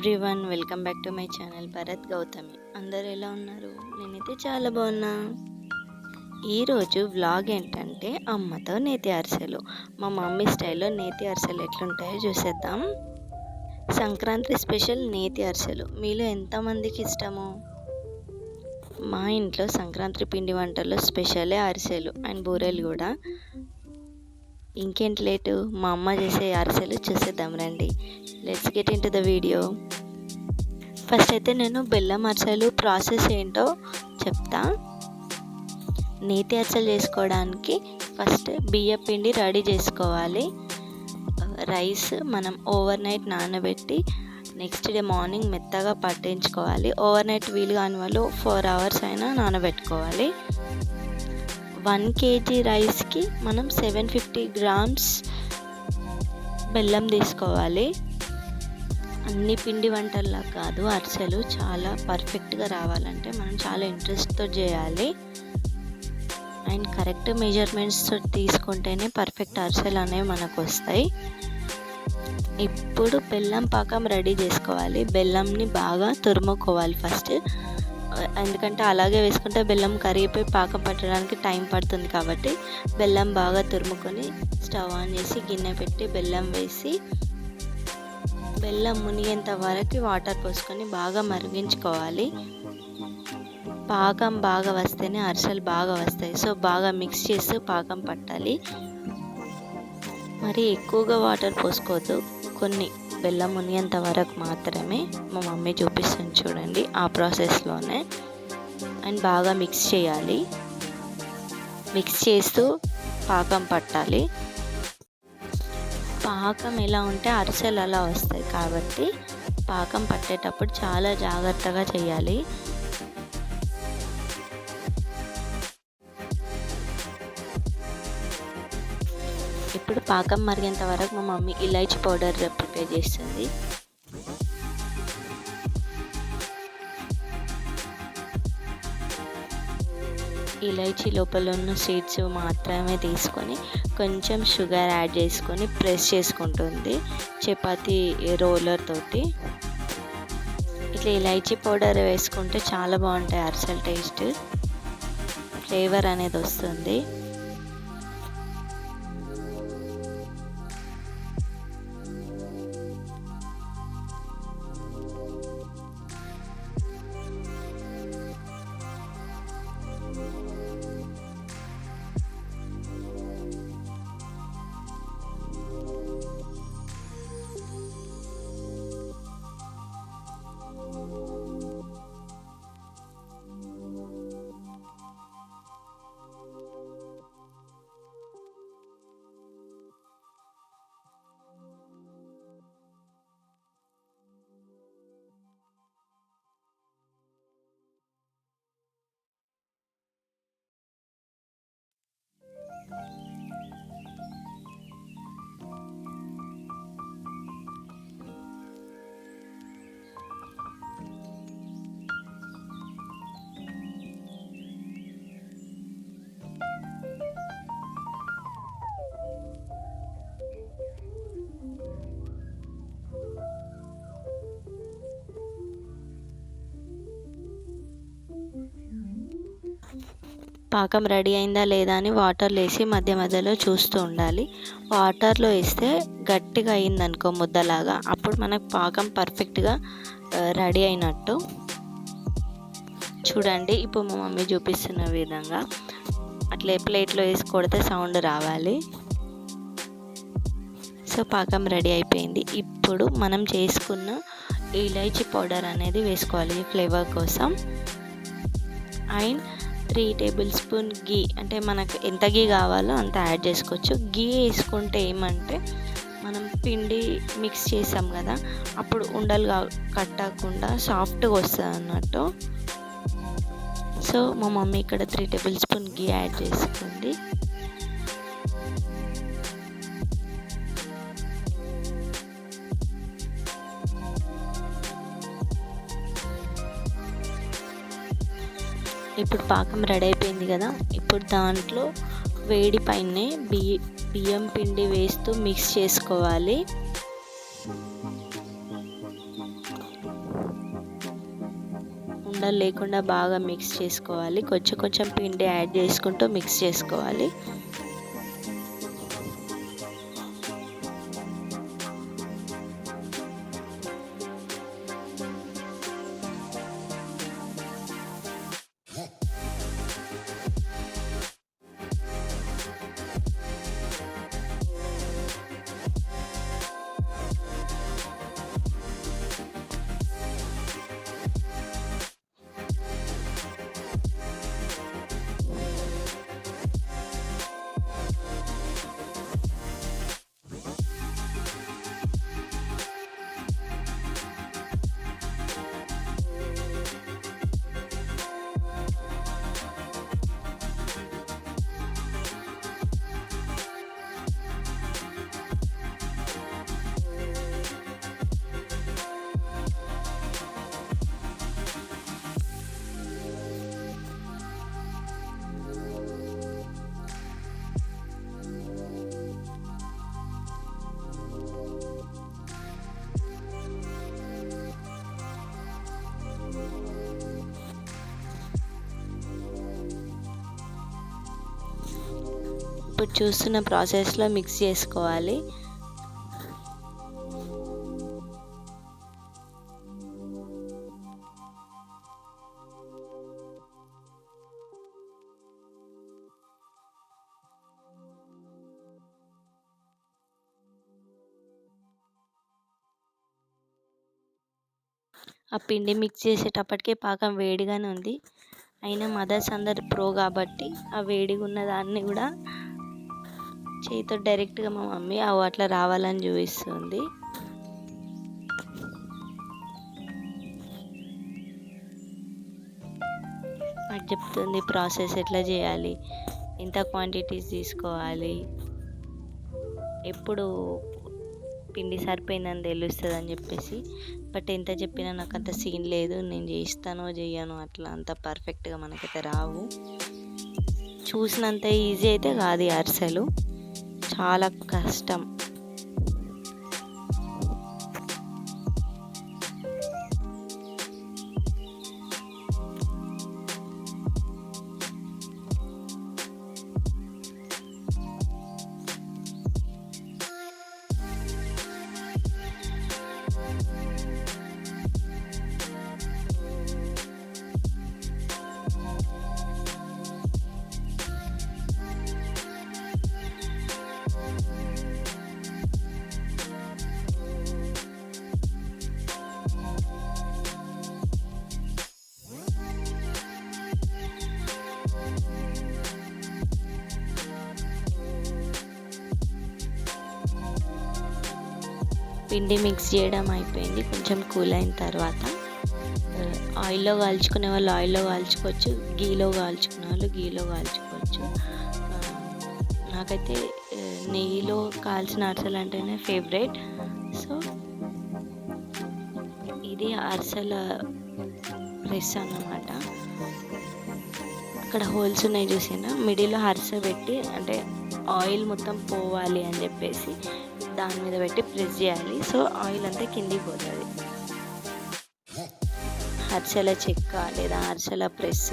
Everyone welcome back to my channel Bharat Gautami. అందరు ఎలా ఉన్నారు? నేనైతే చాలా బాగున్నా. ఈరోజు వ్లాగ్ ఏంటంటే అమ్మతో నేతి అరిసెలు, మా మమ్మీ స్టైల్లో నేతి అరిసెలు ఎట్లుంటాయో చూసేద్దాం. సంక్రాంతి స్పెషల్ నేతి అరిసెలు మీలో ఎంతమందికి ఇష్టము? మా ఇంట్లో సంక్రాంతి పిండి వంటల్లో స్పెషలే అరిసెలు అండ్ బూరెలు కూడా. ఇంకేంటి లేటు, మా అమ్మ చేసే అరిసెలు చూసేద్దాం రండి. Let's get in to the video. First అయితే నేను బెల్లం అరిసెలు ప్రాసెస్ ఏంటో చెప్తా. నేతి అరిసెలు చేసుకోవడానికి ఫస్ట్ బియ్య పిండి రెడీ చేసుకోవాలి. రైస్ మనం ఓవర్ నైట్ నానబెట్టి నెక్స్ట్ డే మార్నింగ్ మెత్తగా పట్టించుకోవాలి. ఓవర్ నైట్ వీలు కాని వాళ్ళు 4 hours అయినా నానబెట్టుకోవాలి. 1 kg రైస్కి మనం 750 grams బెల్లం తీసుకోవాలి. అన్ని పిండి వంటల్లా కాదు, అరిసెలు చాలా పర్ఫెక్ట్గా రావాలంటే మనం చాలా ఇంట్రెస్ట్తో చేయాలి అండ్ కరెక్ట్ మెజర్మెంట్స్తో తీసుకుంటేనే పర్ఫెక్ట్ అరిసెలు అనేవి మనకు వస్తాయి. ఇప్పుడు బెల్లం పాకం రెడీ చేసుకోవాలి. బెల్లంని బాగా తురుముకోవాలి ఫస్ట్, ఎందుకంటే అలాగే వేసుకుంటే బెల్లం కరిగిపోయి పాకం పట్టడానికి టైం పడుతుంది. కాబట్టి బెల్లం బాగా తురుముకొని స్టవ్ ఆన్ చేసి గిన్నె పెట్టి బెల్లం వేసి బెల్లం మునిగేంత వరకు వాటర్ పోసుకొని బాగా మరిగించుకోవాలి. పాకం బాగా వస్తేనే అరిసెలు బాగా వస్తాయి. సో బాగా మిక్స్ చేస్తూ పాకం పట్టాలి. మరి ఎక్కువగా వాటర్ పోసుకోవద్దు, కొన్ని బెల్లం మునిగేంత వరకు మాత్రమే. మా మమ్మీ చూపిస్తుంది చూడండి, ఆ ప్రాసెస్లోనే. అండ్ బాగా మిక్స్ చేయాలి. మిక్స్ చేస్తూ పాకం పట్టాలి. పాకం ఎలా ఉంటే అరిసెలు అలా వస్తాయి. కాబట్టి పాకం పట్టేటప్పుడు చాలా జాగ్రత్తగా చేయాలి. ఇప్పుడు పాకం మరిగేంత వరకు మా మమ్మీ ఇలాచీ పౌడర్ ప్రిపేర్ చేస్తుంది. ఇలాచీ లోపల ఉన్న సీడ్స్ మాత్రమే తీసుకొని కొంచెం షుగర్ యాడ్ చేసుకొని ప్రెస్ చేసుకుంటుంది చపాతీ రోలర్ తోటి. ఇట్లా ఇలాచీ పౌడర్ వేసుకుంటే చాలా బాగుంటాయి అరిసెల టేస్ట్, ఫ్లేవర్ అనేది వస్తుంది. పాకం రెడీ అయిందా లేదా అని వాటర్లో వేసి మధ్య మధ్యలో చూస్తూ ఉండాలి. వాటర్లో వేస్తే గట్టిగా అయిందనుకో ముద్దలాగా, అప్పుడు మనకు పాకం పర్ఫెక్ట్గా రెడీ అయినట్టు. చూడండి, ఇప్పుడు మా మమ్మీ చూపిస్తున్న విధంగా అట్లా ప్లేట్లో వేసి కొడితే సౌండ్ రావాలి. సో పాకం రెడీ అయిపోయింది. ఇప్పుడు మనం చేసుకున్న ఇలాచీ పౌడర్ అనేది వేసుకోవాలి ఫ్లేవర్ కోసం. అండ్ 3 tablespoon గీ, అంటే మనకు ఎంత గీ కావాలో అంత యాడ్ చేసుకోవచ్చు. గీ వేసుకుంటే ఏమంటే మనం పిండి మిక్స్ చేసాం కదా, అప్పుడు ఉండలుగా కట్టకుండా సాఫ్ట్గా వస్తుంది అన్నట్టు. సో మా మమ్మీ ఇక్కడ 3 tablespoon గీ యాడ్ చేసుకుంది. ఇప్పుడు పాకం రెడీ అయిపోయింది కదా, ఇప్పుడు దాంట్లో వేడి పైనే బియ్యం పిండి వేస్తూ మిక్స్ చేసుకోవాలి. ఉండలు లేకుండా బాగా మిక్స్ చేసుకోవాలి. కొంచెం కొంచెం పిండి యాడ్ చేసుకుంటూ మిక్స్ చేసుకోవాలి. ఇప్పుడు చూస్తున్న ప్రాసెస్లో మిక్స్ చేసుకోవాలి. ఆ పిండి మిక్స్ చేసేటప్పటికే పాకం వేడిగానే ఉంది. అయినా మదర్స్ అందరు ప్రో కాబట్టి ఆ వేడిగా ఉన్న దాన్ని కూడా చేతితో డైరెక్ట్గా మా మమ్మీ అట్లా రావాలని చూపిస్తుంది. నాకు చెప్తుంది ప్రాసెస్ ఎట్లా చేయాలి, ఎంత క్వాంటిటీస్ తీసుకోవాలి, ఎప్పుడు పిండి సరిపోయిందని తెలుస్తుంది అని చెప్పేసి. బట్ ఎంత చెప్పినా నాకు అంత సీన్ లేదు. నేను చేస్తానో చెయ్యను అట్లా అంత పర్ఫెక్ట్గా మనకైతే రావు. చూసినంత ఈజీ అయితే కాదు ఈ అరిసెలు, చాలా కష్టం. పిండి మిక్స్ చేయడం అయిపోయింది. కొంచెం కూల్ అయిన తర్వాత ఆయిల్లో కాల్చుకునే వాళ్ళు ఆయిల్లో కాల్చుకోవచ్చు, గీలో కాల్చుకునే వాళ్ళు గీలో కాల్చుకోవచ్చు. నాకైతే నెయ్యిలో కాల్చిన అరిసెలు అంటేనే ఫేవరెట్. సో ఇది అరిసెల ప్రెస్ అన్నమాట. అక్కడ హోల్స్ ఉన్నాయి చూసినా, మిడిల్లో అరిసె పెట్టి అంటే ఆయిల్ మొత్తం పోవాలి అని చెప్పేసి దాని మీద పెట్టి ప్రెస్ చేయాలి. సో ఆయిల్ అంతా కిందికి పోతుంది. అరిసెల చెక్క లేదా అరిసెల ప్రెస్,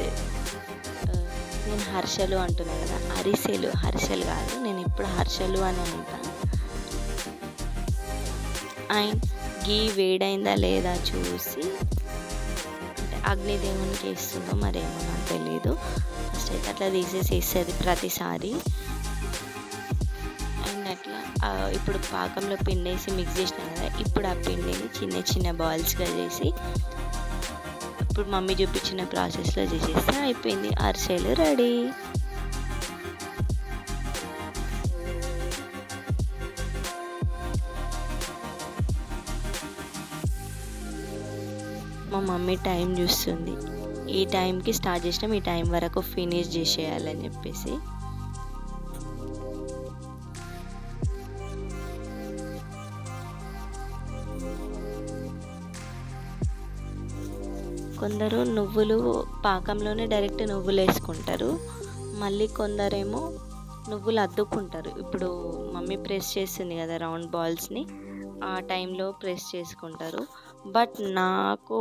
నేను హర్షలు అంటున్నాను కదా, హరిసెలు కాదు, నేను ఇప్పుడు హర్షలు అని అంటా. అండ్ గీ వేడైందా లేదా చూసి, అంటే అగ్నిదేవునికి వేస్తుందో మరేమో నాకు తెలీదు. ఫస్ట్ అయితే అట్లా తీసేసి వేస్తుంది ప్రతిసారి. అట్లా ఇప్పుడు పాకంలో పిండి వేసి మిక్స్ చేసినాం కదా, ఇప్పుడు ఆ పిండిని చిన్న చిన్న బాల్స్గా చేసి ఇప్పుడు మమ్మీ చూపించిన ప్రాసెస్లో చేసేస్తే అయిపోయింది, అరిసెలు రెడీ. మా మమ్మీ టైం చూస్తుంది, ఈ టైంకి స్టార్ట్ చేసినాం, ఈ టైం వరకు ఫినిష్ చేసేయాలని చెప్పేసి. కొందరు నువ్వులు పాకంలోనే డైరెక్ట్ నువ్వులు వేసుకుంటారు, మళ్ళీ కొందరేమో నువ్వులు అద్దుకుంటారు. ఇప్పుడు మమ్మీ ప్రెస్ చేస్తుంది కదా రౌండ్ బాల్స్ని, ఆ టైంలో ప్రెస్ చేసుకుంటారు. బట్ నాకు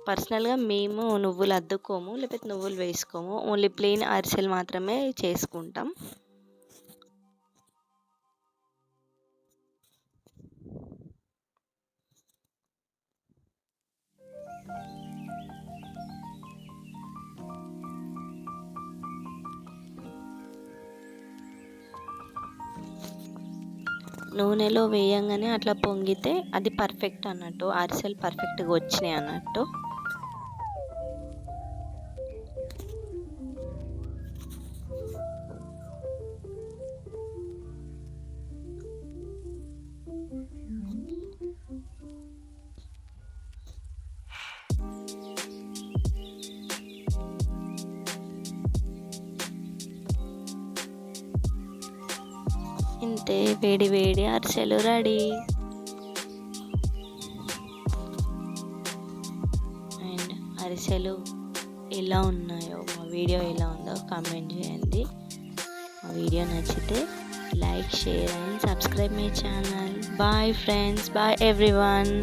పర్సనల్గా మేము నువ్వులు అద్దుకోము, లేకపోతే నువ్వులు వేసుకోము, ఓన్లీ ప్లెయిన్ అరిసెలు మాత్రమే చేసుకుంటాం. నూనెలో వేయంగానే అట్లా పొంగితే అది పర్ఫెక్ట్ అన్నట్టు, అరిసెలు పర్ఫెక్ట్గా వచ్చినాయి అన్నట్టు. ఇంతే, వేడి వేడి అరిసెలు రెడీ. అండ్ అరిసెలు ఎలా ఉన్నాయో, మా వీడియో ఎలా ఉందో కామెంట్ చేయండి. మా వీడియో నచ్చితే like, share and subscribe my channel. Bye friends, bye everyone.